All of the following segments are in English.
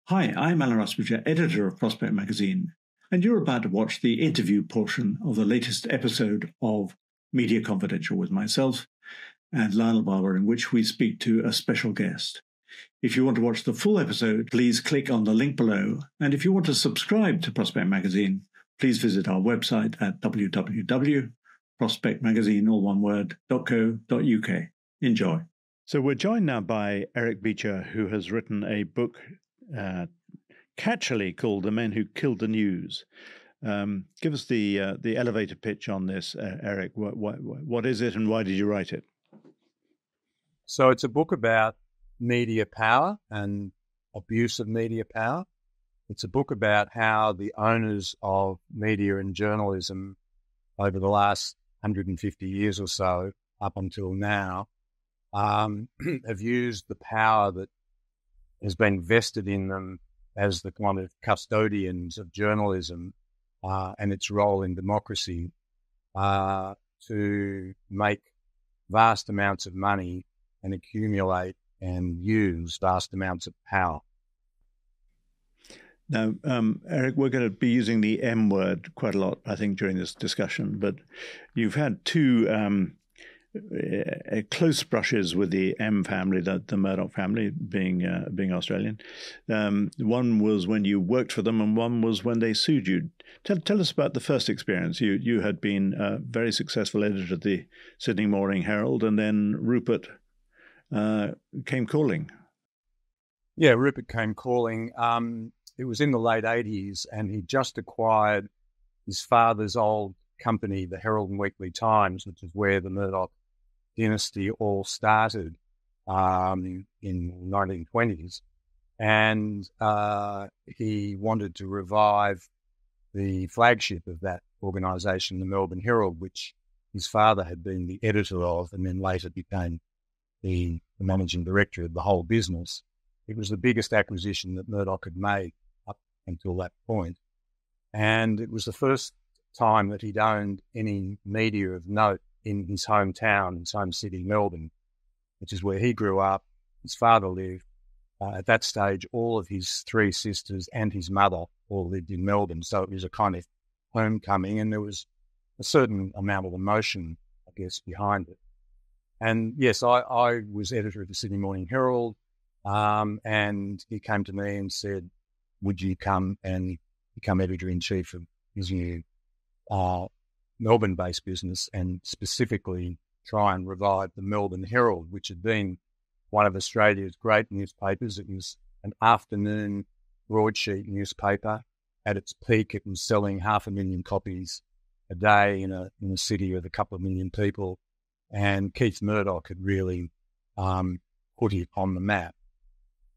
Hi, I'm Alan Rusbridger, editor of Prospect Magazine, and you're about to watch the interview portion of the latest episode of Media Confidential with myself and Lionel Barber, in which we speak to a special guest. If you want to watch the full episode, please click on the link below, and if you want to subscribe to Prospect Magazine, please visit our website at www.prospectmagazine.co.uk. Enjoy. So we're joined now by Eric Beecher, who has written a book catchily called The Men Who Killed the News. Give us the elevator pitch on this, Eric. What is it and why did you write it? So it's a book about media power and abuse of media power. It's a book about how the owners of media and journalism over the last 150 years or so, up until now, have used the power that has been vested in them as the kind of custodians of journalism and its role in democracy to make vast amounts of money and accumulate and use vast amounts of power. Now, Eric, we're going to be using the M word quite a lot, I think, during this discussion, but you've had two close brushes with the M family, the Murdoch family, being Australian. One was when you worked for them, and one was when they sued you. Tell us about the first experience. You had been a very successful editor of the Sydney Morning Herald, and then Rupert came calling. Yeah, Rupert came calling. It was in the late 80s, and he just acquired his father's old company, the Herald and Weekly Times, which is where the Murdoch dynasty all started in the 1920s. And he wanted to revive the flagship of that organisation, the Melbourne Herald, which his father had been the editor of and then later became the managing director of the whole business. It was the biggest acquisition that Murdoch had made up until that point. And it was the first time that he'd owned any media of note in his hometown, his home city, Melbourne, which is where he grew up. His father lived. At that stage, all of his three sisters and his mother all lived in Melbourne. So it was a kind of homecoming, and there was a certain amount of emotion, I guess, behind it. And yes, I was editor of the Sydney Morning Herald, and he came to me and said, would you come and become editor-in-chief of his new Melbourne-based business, and specifically try and revive the Melbourne Herald, which had been one of Australia's great newspapers. It was an afternoon broadsheet newspaper. At its peak, it was selling 500,000 copies a day in a city with a couple of million people. And Keith Murdoch had really put it on the map.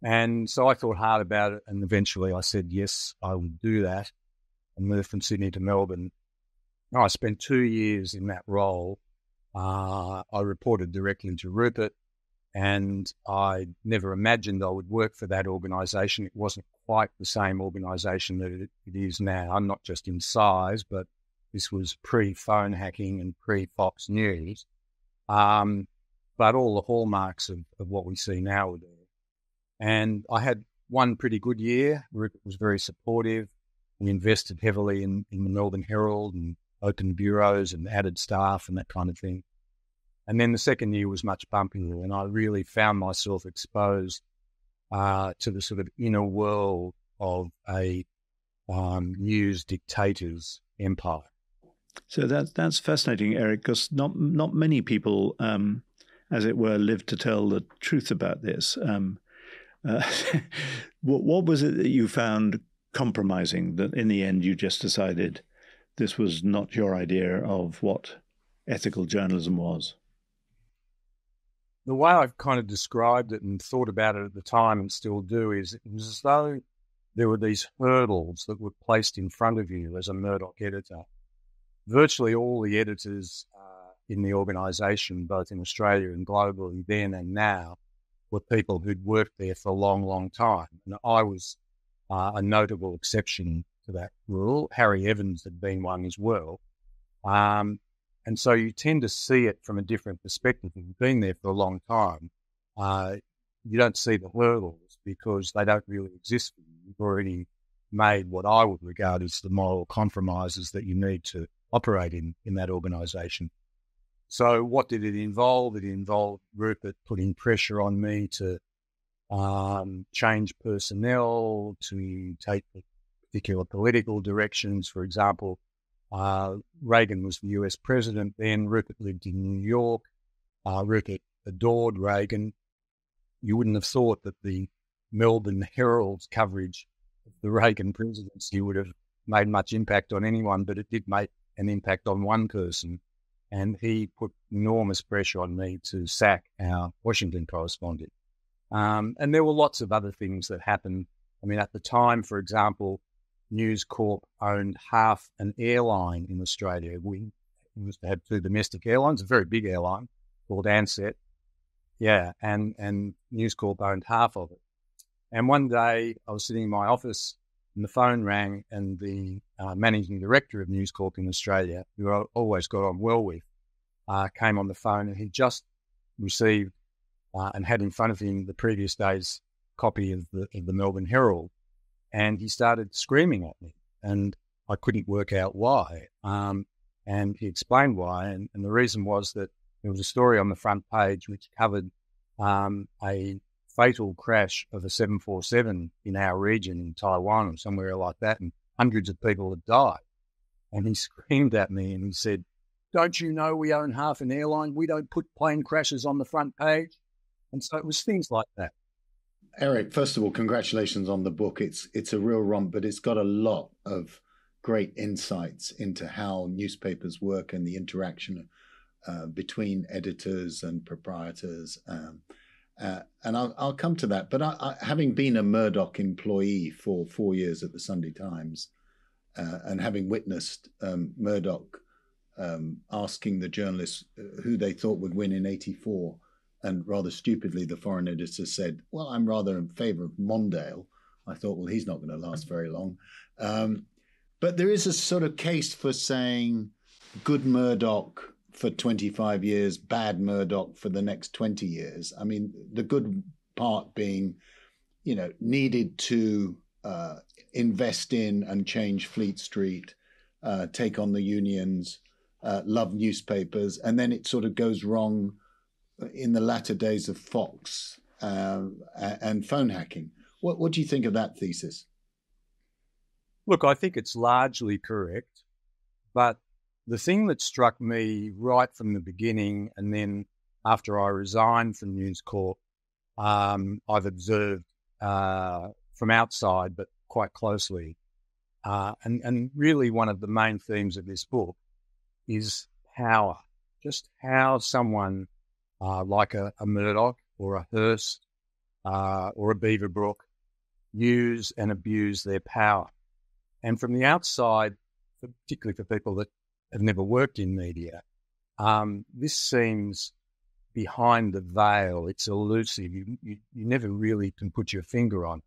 And so I thought hard about it, and eventually I said, yes, I would do that, and moved from Sydney to Melbourne. I spent 2 years in that role. I reported directly to Rupert, and I never imagined I would work for that organisation. It wasn't quite the same organisation that it is now, not just in size, but this was pre-phone hacking and pre-Fox News. But all the hallmarks of what we see now were there. And I had one pretty good year. Rupert was very supportive. We invested heavily in the Melbourne Herald and opened bureaus and added staff and that kind of thing. And then the second year was much bumpier, and I really found myself exposed to the sort of inner world of a news dictator's empire. So that's fascinating, Eric, because not many people, as it were, live to tell the truth about this. What was it that you found compromising that in the end you just decided this was not your idea of what ethical journalism was? The way I've kind of described it and thought about it at the time and still do is it was as though there were these hurdles that were placed in front of you as a Murdoch editor. Virtually all the editors in the organisation, both in Australia and globally then and now, were people who'd worked there for a long, long time. And I was a notable exception to that rule. Harry Evans had been one as well. And so you tend to see it from a different perspective. If you've been there for a long time, you don't see the hurdles because they don't really exist for you. You've already made what I would regard as the moral compromises that you need to operate in that organisation. So what did it involve? It involved Rupert putting pressure on me to change personnel, to take particular political directions. For example, Reagan was the US president then. Rupert lived in New York. Rupert adored Reagan. You wouldn't have thought that the Melbourne Herald's coverage of the Reagan presidency would have made much impact on anyone, but it did make an impact on one person. And he put enormous pressure on me to sack our Washington correspondent. And there were lots of other things that happened. I mean, at the time, for example, News Corp owned half an airline in Australia. We used to have two domestic airlines, a very big airline called Ansett. Yeah, and News Corp owned half of it. And one day I was sitting in my office and the phone rang, and the managing director of News Corp in Australia, who I always got on well with, came on the phone, and he just received and had in front of him the previous day's copy of the Melbourne Herald, and he started screaming at me, and I couldn't work out why. And he explained why, and the reason was that there was a story on the front page which covered a fatal crash of a 747 in our region in Taiwan or somewhere like that, and hundreds of people had died. And he screamed at me and he said, "Don't you know we own half an airline? We don't put plane crashes on the front page." And so it was things like that. Eric, first of all, congratulations on the book. It's a real romp, but it's got a lot of great insights into how newspapers work and the interaction between editors and proprietors. And I'll come to that. But I, having been a Murdoch employee for 4 years at the Sunday Times, and having witnessed Murdoch asking the journalists who they thought would win in '84, and rather stupidly, the foreign editor said, "Well, I'm rather in favour of Mondale." I thought, well, he's not going to last very long. But there is a sort of case for saying good Murdoch for 25 years, bad Murdoch for the next 20 years. I mean, the good part being, needed to invest in and change Fleet Street, take on the unions, love newspapers, and then it sort of goes wrong in the latter days of Fox and phone hacking. What do you think of that thesis? Look, I think it's largely correct, but the thing that struck me right from the beginning, and then after I resigned from News Corp, I've observed from outside, but quite closely, and really one of the main themes of this book is power, just how someone like a Murdoch or a Hearst or a Beaverbrook use and abuse their power. And from the outside, particularly for people that have never worked in media, this seems behind the veil. It's elusive. You never really can put your finger on it.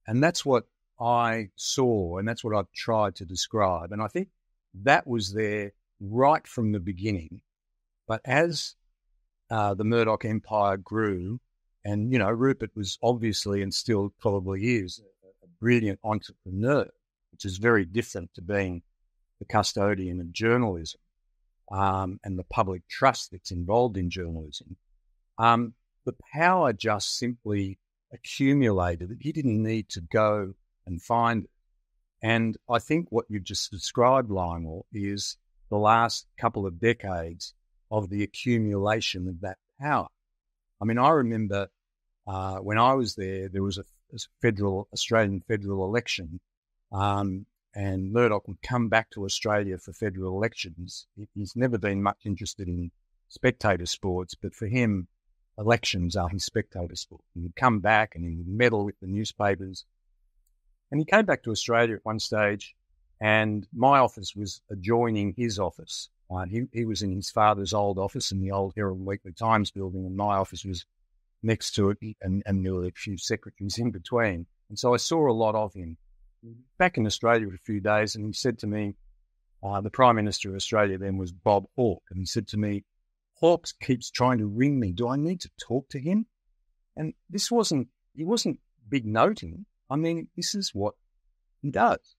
And that's what I saw, and that's what I've tried to describe. And I think that was there right from the beginning. But as the Murdoch empire grew, and, Rupert was obviously, and still probably is, a brilliant entrepreneur, which is very different to being the custodian of journalism and the public trust that's involved in journalism. The power just simply accumulated. He didn't need to go and find it. And I think what you've just described, Lionel, is the last couple of decades of the accumulation of that power. I mean, I remember when I was there was a Australian federal election, and Murdoch would come back to Australia for federal elections. He's never been much interested in spectator sports, but for him, elections are his spectator sport. He would come back and he would meddle with the newspapers. And he came back to Australia at one stage, and my office was adjoining his office. He was in his father's old office in the old Herald Weekly Times building, and my office was next to it, and there were a few secretaries in between. And so I saw a lot of him. Back in Australia for a few days, and he said to me, the Prime Minister of Australia then was Bob Hawke, and he said to me, "Hawke keeps trying to ring me. Do I need to talk to him?" And he wasn't big noting. I mean, this is what he does.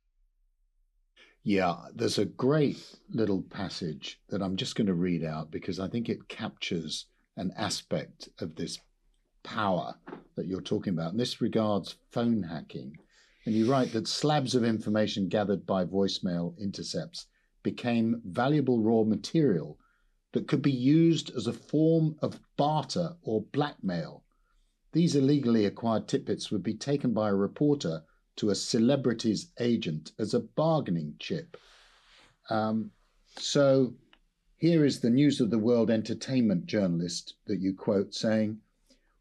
Yeah, there's a great little passage that I'm just going to read out because I think it captures an aspect of this power that you're talking about. And this regards phone hacking. And you write that slabs of information gathered by voicemail intercepts became valuable raw material that could be used as a form of barter or blackmail. These illegally acquired tidbits would be taken by a reporter to a celebrity's agent as a bargaining chip. So here is the News of the World entertainment journalist that you quote saying,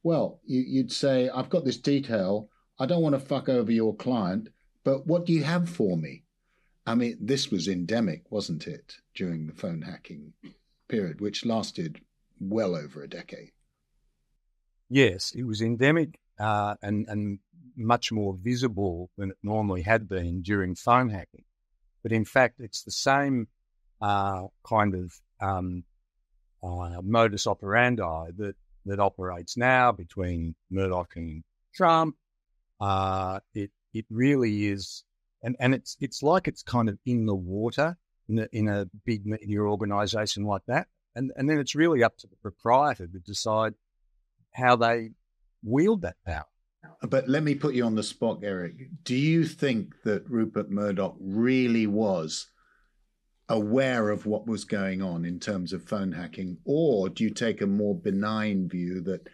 well, you'd say, I've got this detail. I don't want to fuck over your client, but what do you have for me? I mean, this was endemic, wasn't it, during the phone hacking period, which lasted well over a decade? Yes, it was endemic and much more visible than it normally had been during phone hacking. But in fact, it's the same kind of modus operandi that operates now between Murdoch and Trump. It really is, and it's like it's kind of in the water in a big media organisation like that, and then it's really up to the proprietor to decide how they wield that power. But let me put you on the spot, Eric. Do you think that Rupert Murdoch really was aware of what was going on in terms of phone hacking, or do you take a more benign view that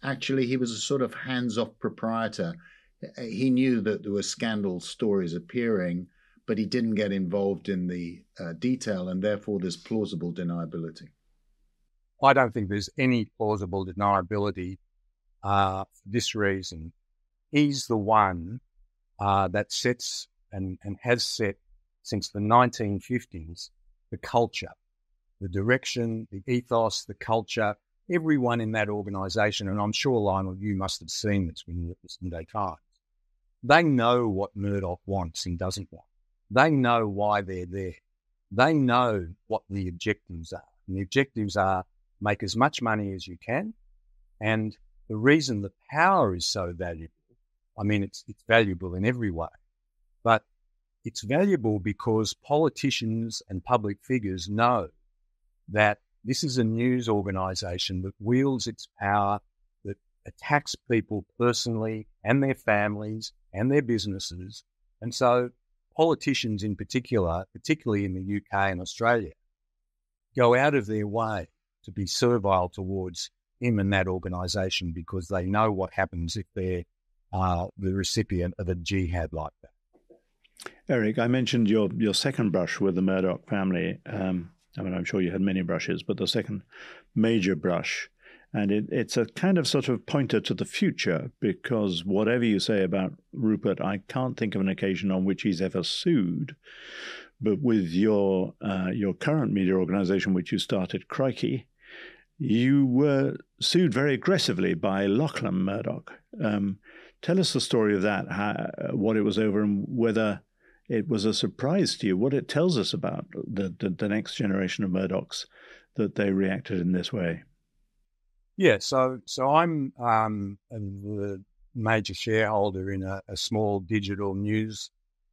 actually he was a sort of hands-off proprietor? He knew that there were scandal stories appearing, but he didn't get involved in the detail, and therefore there's plausible deniability. I don't think there's any plausible deniability for this reason. He's the one that sets and has set since the 1950s the culture, the direction, the ethos, the culture, everyone in that organisation, and I'm sure, Lionel, you must have seen this when you were at the Sunday Times. They know what Murdoch wants and doesn't want. They know why they're there. They know what the objectives are. And the objectives are make as much money as you can. And the reason the power is so valuable, I mean, it's valuable in every way, but it's valuable because politicians and public figures know that this is a news organisation that wields its power, that attacks people personally and their families and their businesses. And so politicians in particular, particularly in the UK and Australia, go out of their way to be servile towards him and that organisation because they know what happens if they're the recipient of a jihad like that. Eric, I mentioned your second brush with the Murdoch family. I mean, I'm sure you had many brushes, but the second major brush. And it's a kind of sort of pointer to the future, because whatever you say about Rupert, I can't think of an occasion on which he's ever sued. But with your current media organisation, which you started, Crikey, you were sued very aggressively by Lachlan Murdoch. Tell us the story of that, what it was over, and whether it was a surprise to you, what it tells us about the next generation of Murdochs, that they reacted in this way. Yeah, so I'm the major shareholder in a small digital news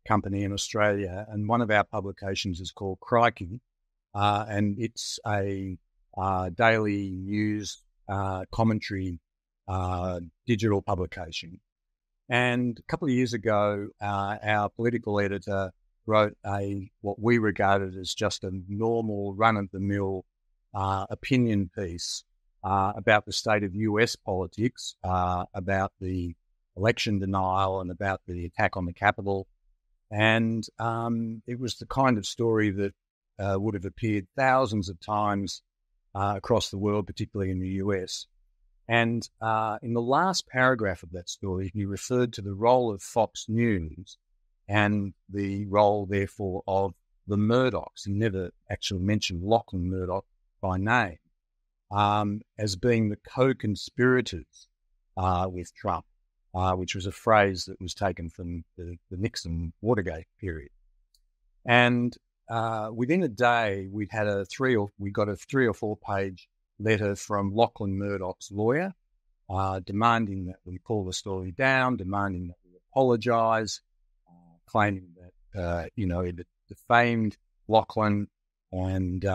company in Australia, and one of our publications is called Crikey, and it's a daily news commentary digital publication. And a couple of years ago, our political editor wrote what we regarded as just a normal run-of-the-mill opinion piece about the state of US politics, about the election denial and about the attack on the Capitol. And it was the kind of story that would have appeared thousands of times across the world, particularly in the US. And in the last paragraph of that story, he referred to the role of Fox News and the role, therefore, of the Murdochs. He never actually mentioned Lachlan Murdoch by name, as being the co-conspirators with Trump, which was a phrase that was taken from the Nixon-Watergate period. And within a day, we got a 3 or 4 page letter from Lachlan Murdoch's lawyer, demanding that we pull the story down, demanding that we apologise, claiming that, it defamed Lachlan and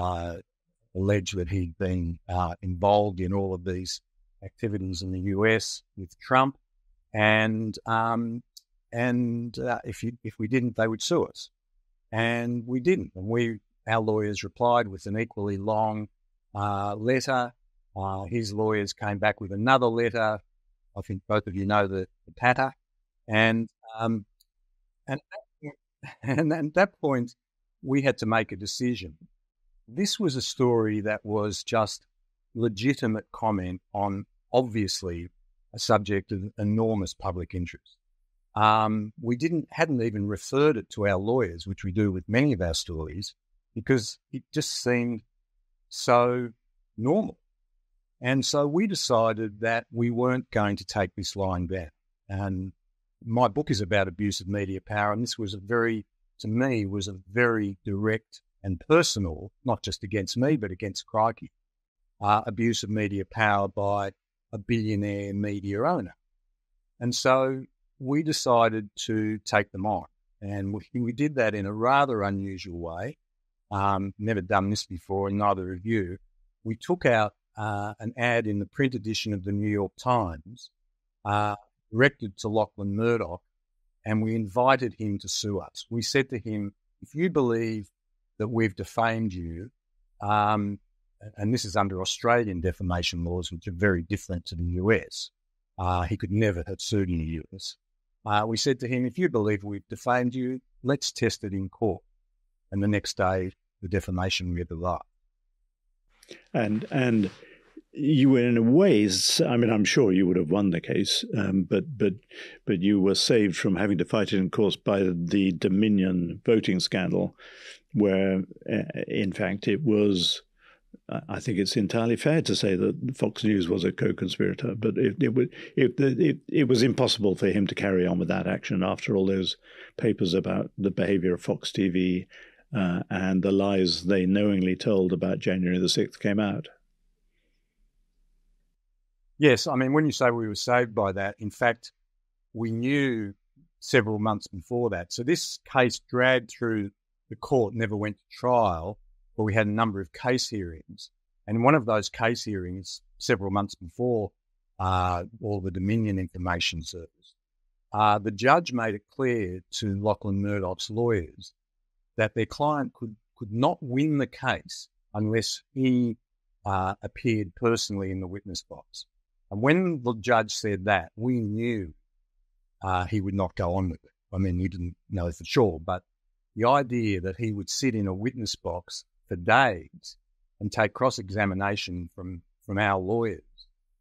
alleged that he'd been involved in all of these activities in the US with Trump, and if we didn't, they would sue us, and we didn't. And our lawyers replied with an equally long letter. His lawyers came back with another letter. I think both of you know the patter, and at that point, we had to make a decision. This was a story that was just legitimate comment on, obviously, a subject of enormous public interest. We hadn't even referred it to our lawyers, which we do with many of our stories, because it just seemed so normal. And so we decided that we weren't going to take this lying down. And my book is about abuse of media power, and this was to me, was a very direct and personal, not just against me, but against Crikey, abuse of media power by a billionaire media owner. And so we decided to take them on. And we did that in a rather unusual way. Never done this before, and neither of you. We took out an ad in the print edition of the New York Times, directed to Lachlan Murdoch, and we invited him to sue us. We said to him, if you believe that we've defamed you, and this is under Australian defamation laws, which are very different to the US, he could never have sued in the US. We said to him, if you believe we've defamed you, let's test it in court. And the next day, the defamation read the light. And you were, in a way, I mean, I'm sure you would have won the case, but you were saved from having to fight it in court by the Dominion voting scandal, where, in fact, it was. I think it's entirely fair to say that Fox News was a co-conspirator, but it was impossible for him to carry on with that action after all those papers about the behaviour of Fox TV and the lies they knowingly told about January the 6th came out. Yes, I mean, when you say we were saved by that, in fact, we knew several months before that. So this case dragged through the court, never went to trial, but we had a number of case hearings. And one of those case hearings, several months before all the Dominion information service, the judge made it clear to Lachlan Murdoch's lawyers that their client could not win the case unless he appeared personally in the witness box. And when the judge said that, we knew he would not go on with it. I mean, we didn't know for sure, but the idea that he would sit in a witness box for days and take cross-examination from our lawyers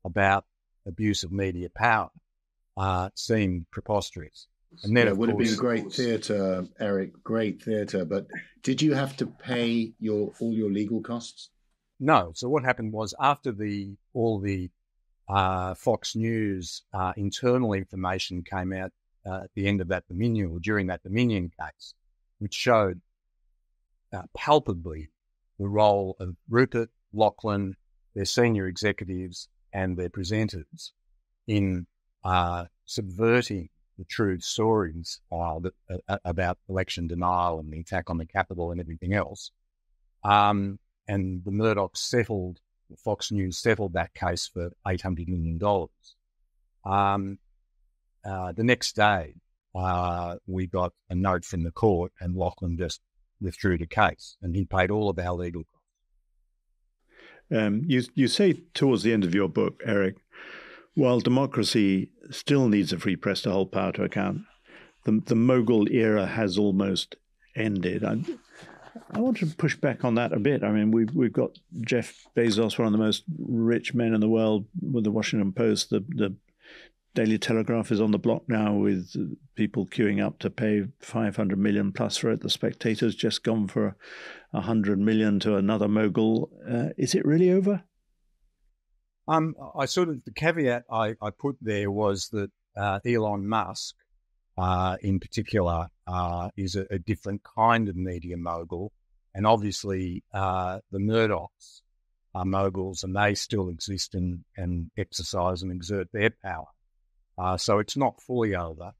about abuse of media power seemed preposterous. And then, it would have been great theatre, Eric, great theatre. But did you have to pay all your legal costs? No. So what happened was, after all the Fox News internal information came out at the end of that Dominion, or during that Dominion case, which showed palpably the role of Rupert, Lachlan, their senior executives and their presenters in subverting the true stories about election denial and the attack on the Capitol and everything else. And the Murdochs Fox News settled that case for $800 million. The next day, we got a note from the court, and Lachlan just withdrew the case, and he paid all of our legal costs. You say towards the end of your book, Eric, while democracy still needs a free press to hold power to account, the Mogul era has almost ended. I want to push back on that a bit. I mean, we've got Jeff Bezos, one of the most rich men in the world, with the Washington Post. The Daily Telegraph is on the block now with people queuing up to pay $500 million plus for it. The Spectator's just gone for $100 million to another mogul. Is it really over? The caveat I put there was that Elon Musk, in particular, is a different kind of media mogul, and obviously the Murdochs are moguls, and they still exist and exercise and exert their power. So it's not fully over.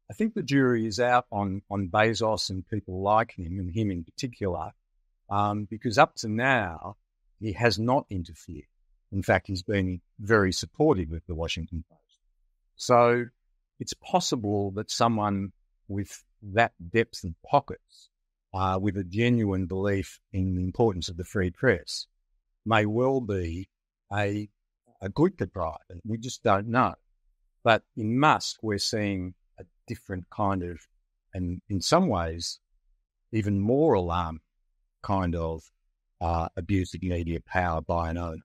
I think the jury is out on Bezos and people like him, and him in particular, because up to now, he has not interfered. In fact, he's been very supportive of the Washington Post. So it's possible that someone with that depth of pockets, with a genuine belief in the importance of the free press, may well be a good dictator. We just don't know. But in Musk, we're seeing a different kind of, and in some ways, even more alarming kind of abuse of media power by an owner.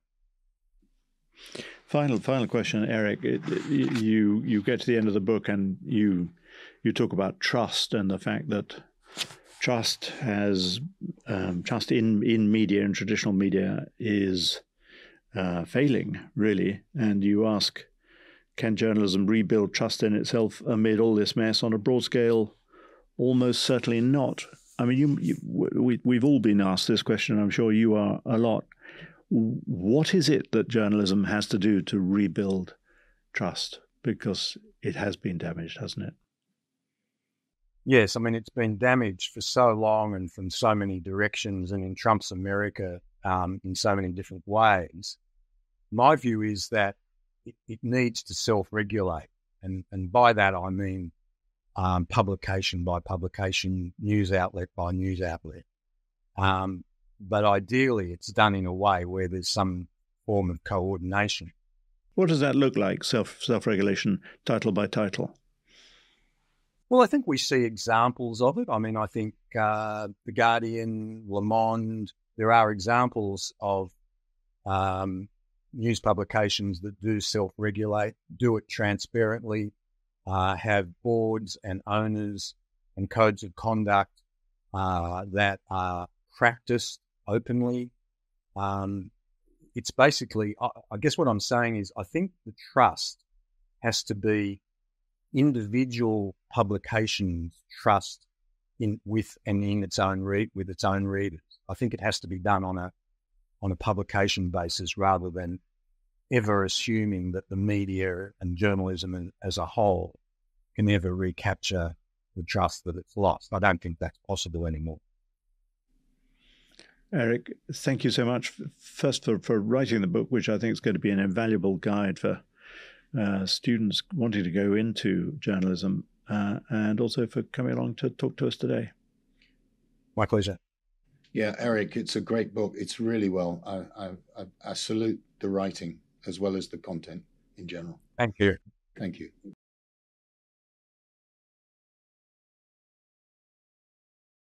Final question, Eric. You get to the end of the book and you talk about trust and the fact that trust has trust in media and traditional media is failing, really. And you ask, can journalism rebuild trust in itself amid all this mess on a broad scale? Almost certainly not. I mean, we've all been asked this question. I'm sure you are a lot. What is it that journalism has to do to rebuild trust? Because it has been damaged, hasn't it? Yes, I mean, it's been damaged for so long and from so many directions, and in Trump's America, in so many different ways. My view is that it needs to self-regulate. And by that, I mean publication by publication, news outlet by news outlet. But ideally, it's done in a way where there's some form of coordination. What does that look like, self-regulation, title by title? Well, I think we see examples of it. I mean, I think The Guardian, Le Monde, there are examples of news publications that do self-regulate, do it transparently, have boards and owners and codes of conduct that are practiced openly. It's basically, I guess what I'm saying is, I think the trust has to be individual publications' trust with its own readers. I think it has to be done on a publication basis rather than ever assuming that the media and journalism as a whole can ever recapture the trust that it's lost. I don't think that's possible anymore. Eric, thank you so much, first for writing the book, which I think is going to be an invaluable guide for students wanting to go into journalism, and also for coming along to talk to us today. My pleasure. Yeah, Eric, it's a great book. It's really well. I salute the writing as well as the content in general. Thank you. Thank you.